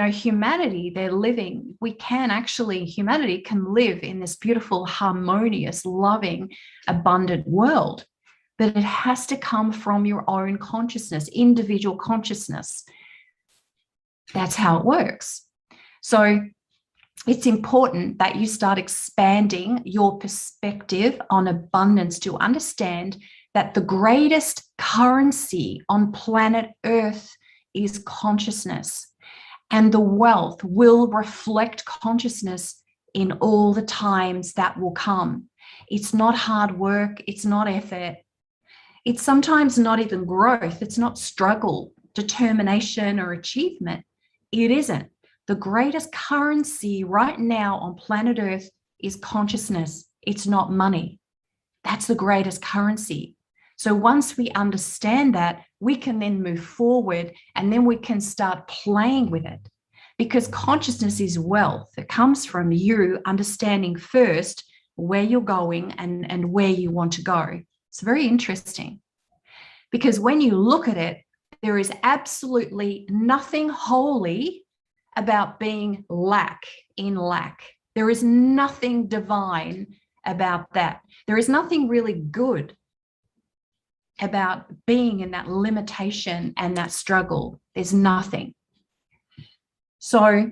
humanity, humanity can live in this beautiful, harmonious, loving, abundant world. But it has to come from your own consciousness, individual consciousness. That's how it works. So it's important that you start expanding your perspective on abundance to understand that the greatest currency on planet Earth is consciousness. And the wealth will reflect consciousness in all the times that will come. It's not hard work. It's not effort. It's sometimes not even growth. It's not struggle, determination, or achievement. It isn't. The greatest currency right now on planet Earth is consciousness. It's not money. That's the greatest currency. So once we understand that, we can then move forward, and then we can start playing with it, because consciousness is wealth. It comes from you understanding first where you're going and where you want to go. It's very interesting, because when you look at it, there is absolutely nothing holy about being in lack. There is nothing divine about that. There is nothing really good about being in that limitation and that struggle. There's nothing. So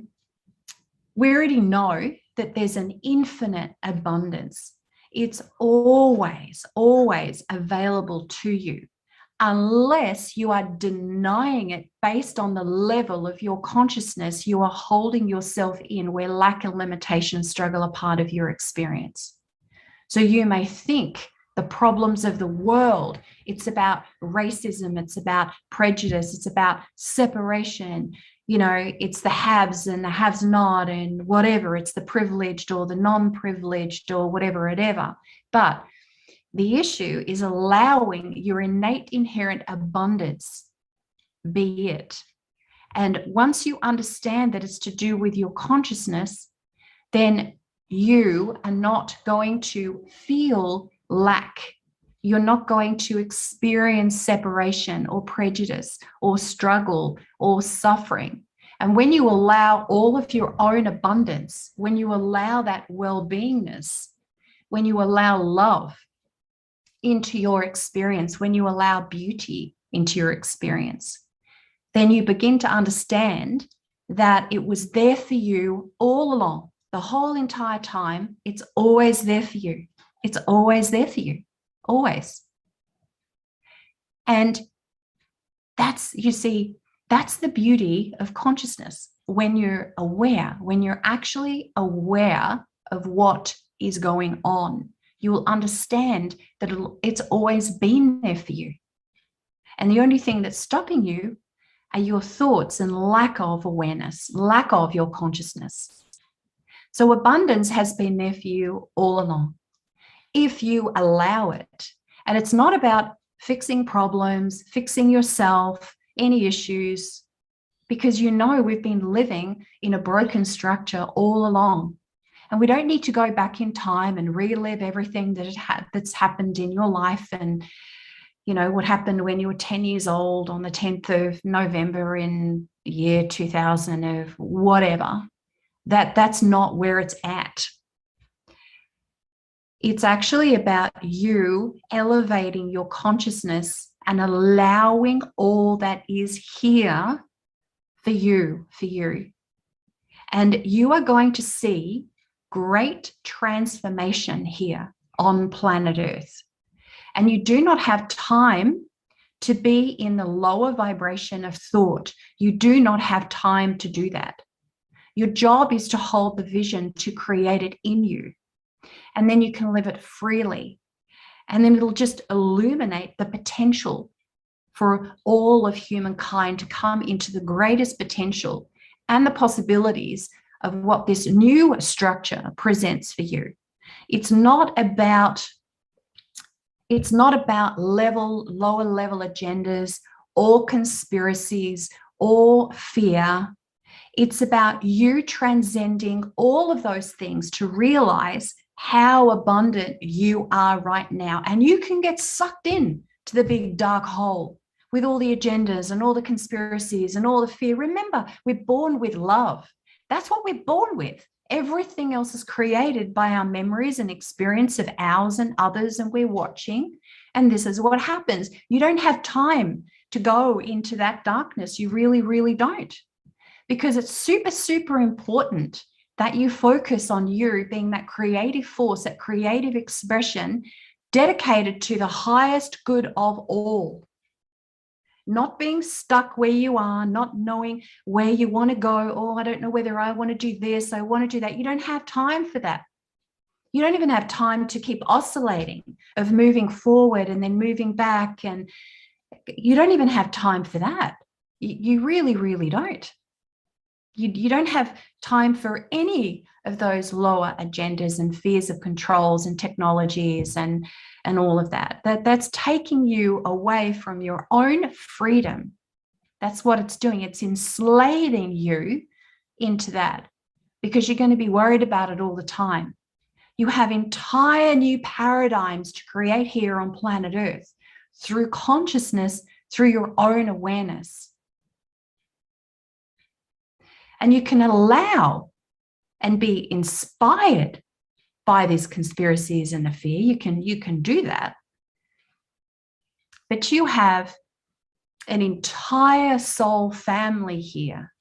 we already know that there's an infinite abundance. It's always, always available to you, unless you are denying it based on the level of your consciousness you are holding yourself in, where lack and limitation struggle are part of your experience. So you may think the problems of the world, it's about racism, it's about prejudice, it's about separation, it's the haves and the haves not, and whatever, it's the privileged or the non-privileged or whatever. But the issue is allowing your innate inherent abundance be it. And once you understand that it's to do with your consciousness, then you are not going to feel lack. You're not going to experience separation or prejudice or struggle or suffering. And when you allow all of your own abundance, when you allow that well-beingness, when you allow love into your experience, when you allow beauty into your experience, then you begin to understand that it was there for you all along, the whole entire time. It's always there for you. It's always there for you, always. And that's the beauty of consciousness. When you're aware, when you're actually aware of what is going on, you will understand that it's always been there for you. And the only thing that's stopping you are your thoughts and lack of awareness, lack of your consciousness. So abundance has been there for you all along, if you allow it. And it's not about fixing problems, fixing yourself, any issues, because we've been living in a broken structure all along. And we don't need to go back in time and relive everything that's happened in your life, and what happened when you were 10 years old on the 10th of November in the year 2000 of whatever. That's not where it's at. It's actually about you elevating your consciousness and allowing all that is here for you. And you are going to see great transformation here on planet Earth. And you do not have time to be in the lower vibration of thought. You do not have time to do that. Your job is to hold the vision, to create it in you. And then you can live it freely. And then it'll just illuminate the potential for all of humankind to come into the greatest potential and the possibilities of what this new structure presents for you. It's not about lower level agendas or conspiracies or fear. It's about you transcending all of those things to realize how abundant you are right now. And you can get sucked in to the big dark hole with all the agendas and all the conspiracies and all the fear. Remember, we're born with love. That's what we're born with. Everything else is created by our memories and experience of ours and others, and we're watching. And this is what happens. You don't have time to go into that darkness. You really, really don't. Because it's super, super important that you focus on you being that creative force, that creative expression dedicated to the highest good of all. Not being stuck where you are, not knowing where you want to go. Oh, I don't know whether I want to do this, I want to do that. You don't have time for that. You don't even have time to keep oscillating, of moving forward and then moving back. And you don't even have time for that. You really, really don't. You don't have time for any of those lower agendas and fears of controls and technologies and all of that. That's taking you away from your own freedom. That's what it's doing. It's enslaving you into that, because you're going to be worried about it all the time. You have entire new paradigms to create here on planet Earth through consciousness, through your own awareness. And you can allow and be inspired by these conspiracies and the fear. You can do that. But you have an entire soul family here.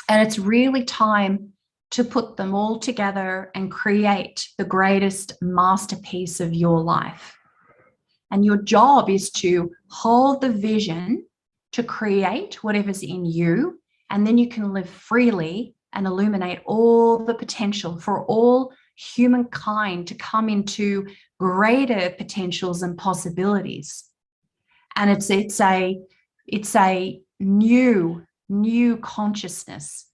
And it's really time to put them all together and create the greatest masterpiece of your life. And your job is to hold the vision to create whatever's in you, and then you can live freely and illuminate all the potential for all humankind to come into greater potentials and possibilities. And it's a new consciousness,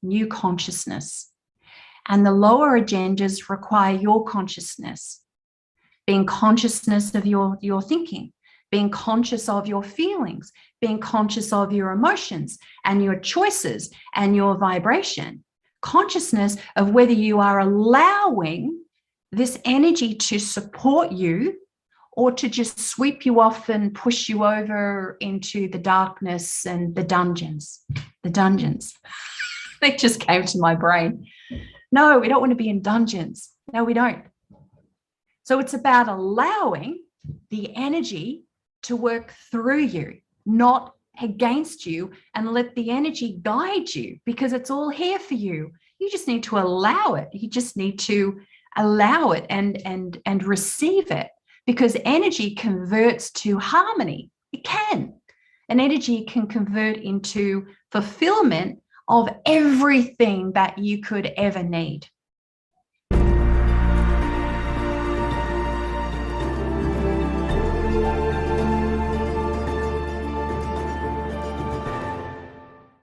And the lower agendas require your consciousness, being consciousness of your thinking, being conscious of your feelings, being conscious of your emotions and your choices and your vibration, consciousness of whether you are allowing this energy to support you or to just sweep you off and push you over into the darkness and the dungeons. They just came to my brain. No, we don't want to be in dungeons. No, we don't. So it's about allowing the energy to work through you, not against you, and let the energy guide you, because it's all here for you. You just need to allow it. You just need to allow it and receive it, because energy converts to harmony. It can. And energy can convert into fulfillment of everything that you could ever need.